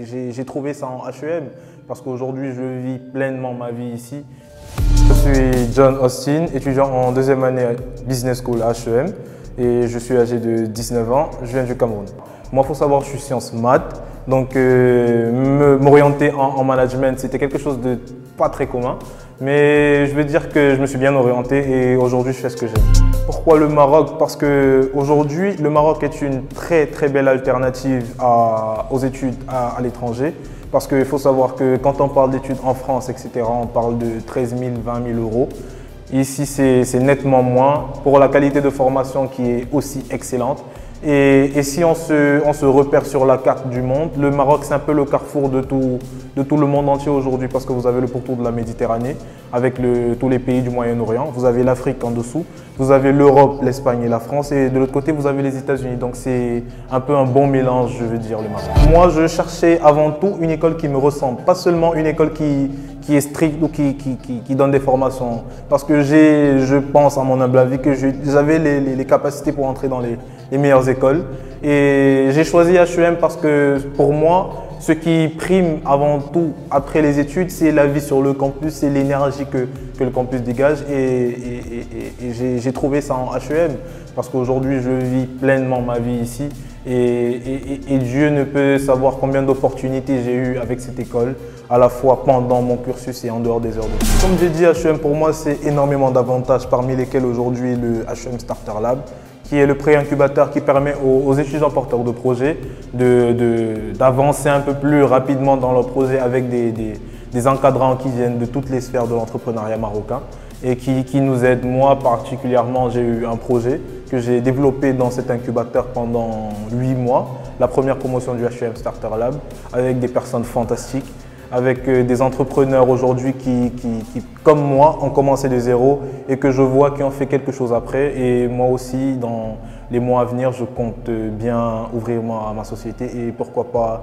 J'ai trouvé ça en HEM parce qu'aujourd'hui je vis pleinement ma vie ici. Je suis John Austin, étudiant en deuxième année Business School à HEM et je suis âgé de 19 ans, je viens du Cameroun. Moi, il faut savoir que je suis sciences maths, donc m'orienter en management, c'était quelque chose de pas très commun. Mais je veux dire que je me suis bien orienté et aujourd'hui je fais ce que j'aime. Pourquoi le Maroc? Parce qu'aujourd'hui le Maroc est une très belle alternative aux études à l'étranger. Parce qu'il faut savoir que quand on parle d'études en France, etc., on parle de 13 000, 20 000 euros. Ici c'est nettement moins pour la qualité de formation qui est aussi excellente. Et si on se repère sur la carte du monde, le Maroc c'est un peu le carrefour de tout le monde entier aujourd'hui parce que vous avez le pourtour de la Méditerranée avec tous les pays du Moyen-Orient, vous avez l'Afrique en dessous, vous avez l'Europe, l'Espagne et la France et de l'autre côté vous avez les États-Unis. Donc c'est un peu un bon mélange, je veux dire, le Maroc. Moi je cherchais avant tout une école qui me ressemble, pas seulement une école qui est stricte ou qui donne des formations. Parce que je pense à mon humble avis que j'avais les capacités pour entrer dans les meilleures écoles. Et j'ai choisi HEM parce que pour moi, ce qui prime avant tout après les études, c'est la vie sur le campus, c'est l'énergie que le campus dégage. Et j'ai trouvé ça en HEM parce qu'aujourd'hui, je vis pleinement ma vie ici. Et Dieu ne peut savoir combien d'opportunités j'ai eues avec cette école, à la fois pendant mon cursus et en dehors des heures de cours. Comme j'ai dit, HEM pour moi, c'est énormément d'avantages, parmi lesquels aujourd'hui le HEM Starter Lab, qui est le pré-incubateur qui permet aux étudiants porteurs de projets d'avancer un peu plus rapidement dans leur projet avec des encadrants qui viennent de toutes les sphères de l'entrepreneuriat marocain et qui nous aident. Moi particulièrement, j'ai eu un projet que j'ai développé dans cet incubateur pendant 8 mois, la première promotion du HEM Starter Lab, avec des personnes fantastiques, avec des entrepreneurs aujourd'hui qui, comme moi, ont commencé de zéro et que je vois qui ont fait quelque chose après. Et moi aussi, dans les mois à venir, je compte bien ouvrir ma société et pourquoi pas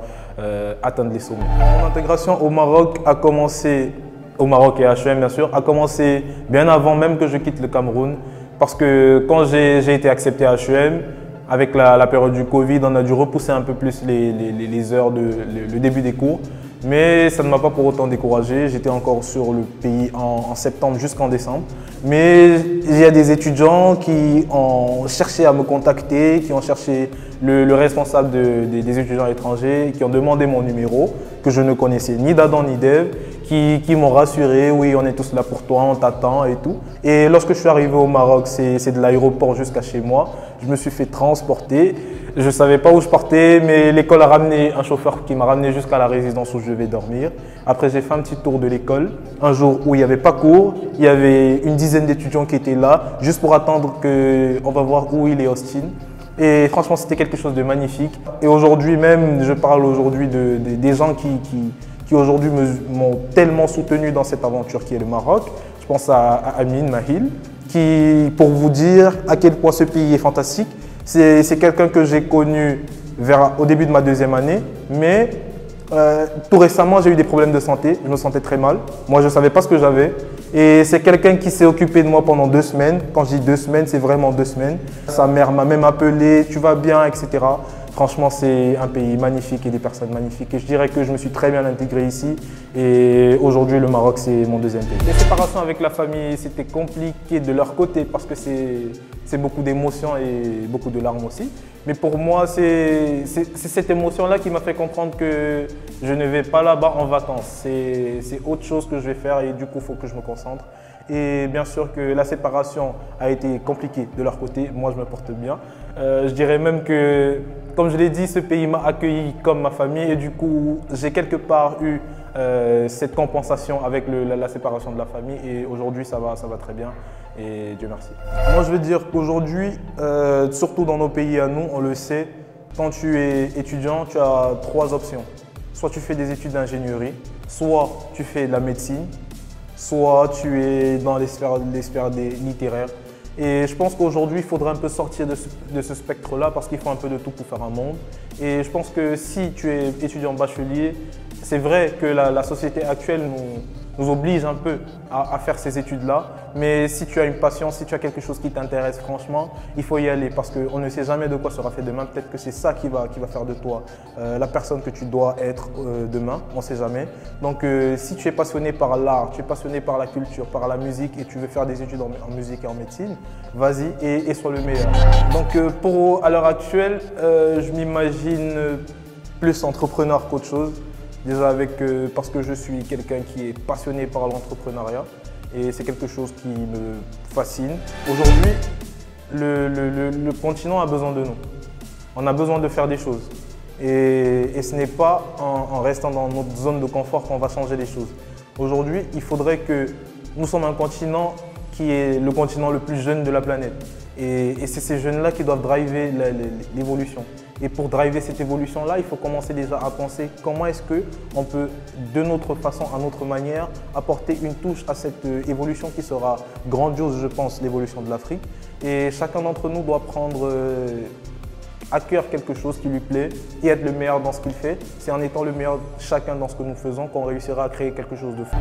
atteindre les sommets. Mon intégration au Maroc a commencé, au Maroc et à HEM bien sûr, a commencé bien avant même que je quitte le Cameroun. Parce que quand j'ai été accepté à HEM, avec la période du Covid, on a dû repousser un peu plus les heures, le début des cours. Mais ça ne m'a pas pour autant découragé. J'étais encore sur le pays en septembre jusqu'en décembre. Mais il y a des étudiants qui ont cherché à me contacter, qui ont cherché le responsable des étudiants étrangers, qui ont demandé mon numéro, que je ne connaissais ni d'Adam ni d'Ève, qui m'ont rassuré, oui, on est tous là pour toi, on t'attend et tout. Et lorsque je suis arrivé au Maroc, c'est de l'aéroport jusqu'à chez moi, je me suis fait transporter. Je ne savais pas où je partais, mais l'école a ramené un chauffeur qui m'a ramené jusqu'à la résidence où je vais dormir. Après, j'ai fait un petit tour de l'école. Un jour où il n'y avait pas cours, il y avait une dizaine d'étudiants qui étaient là, juste pour attendre qu'on va voir où il est Austin. Et franchement, c'était quelque chose de magnifique. Et aujourd'hui même, je parle aujourd'hui des gens qui aujourd'hui m'ont tellement soutenu dans cette aventure qui est le Maroc. Je pense à Amine Mahil, qui, pour vous dire à quel point ce pays est fantastique, c'est quelqu'un que j'ai connu au début de ma deuxième année, mais tout récemment, j'ai eu des problèmes de santé. Je me sentais très mal. Moi, je ne savais pas ce que j'avais. Et c'est quelqu'un qui s'est occupé de moi pendant 2 semaines. Quand je dis 2 semaines, c'est vraiment 2 semaines. Sa mère m'a même appelé, tu vas bien, etc. Franchement, c'est un pays magnifique et des personnes magnifiques. Et je dirais que je me suis très bien intégré ici. Et aujourd'hui, le Maroc, c'est mon deuxième pays. Les séparations avec la famille, c'était compliqué de leur côté parce que c'est beaucoup d'émotions et beaucoup de larmes aussi. Mais pour moi, c'est cette émotion-là qui m'a fait comprendre que je ne vais pas là-bas en vacances. C'est autre chose que je vais faire et du coup, il faut que je me concentre. Et bien sûr que la séparation a été compliquée de leur côté. Moi, je me porte bien. Je dirais même que, comme je l'ai dit, ce pays m'a accueilli comme ma famille et du coup, j'ai quelque part eu cette compensation avec la séparation de la famille et aujourd'hui, ça va très bien et Dieu merci. Moi, je veux dire qu'aujourd'hui, surtout dans nos pays à nous, on le sait, quand tu es étudiant, tu as 3 options. Soit tu fais des études d'ingénierie, soit tu fais de la médecine, soit tu es dans les sphères littéraires. Et je pense qu'aujourd'hui, il faudrait un peu sortir de ce spectre-là parce qu'il faut un peu de tout pour faire un monde. Et je pense que si tu es étudiant bachelier, c'est vrai que la société actuelle nous oblige un peu à faire ces études-là. Mais si tu as une passion, si tu as quelque chose qui t'intéresse, franchement, il faut y aller parce qu'on ne sait jamais de quoi sera fait demain. Peut-être que c'est ça qui va faire de toi la personne que tu dois être demain, on ne sait jamais. Donc si tu es passionné par l'art, tu es passionné par la culture, par la musique et tu veux faire des études en musique et en médecine, vas-y et sois le meilleur. Donc à l'heure actuelle, je m'imagine plus entrepreneur qu'autre chose. Déjà parce que je suis quelqu'un qui est passionné par l'entrepreneuriat et c'est quelque chose qui me fascine. Aujourd'hui, le continent a besoin de nous. On a besoin de faire des choses. Et ce n'est pas en restant dans notre zone de confort qu'on va changer les choses. Aujourd'hui, il faudrait que nous sommes un continent qui est le continent le plus jeune de la planète. Et c'est ces jeunes-là qui doivent driver l'évolution. Et pour driver cette évolution-là, il faut commencer déjà à penser comment est-ce qu'on peut, de notre façon, à notre manière, apporter une touche à cette évolution qui sera grandiose, je pense, l'évolution de l'Afrique. Et chacun d'entre nous doit prendre à cœur quelque chose qui lui plaît et être le meilleur dans ce qu'il fait. C'est en étant le meilleur chacun dans ce que nous faisons qu'on réussira à créer quelque chose de fou.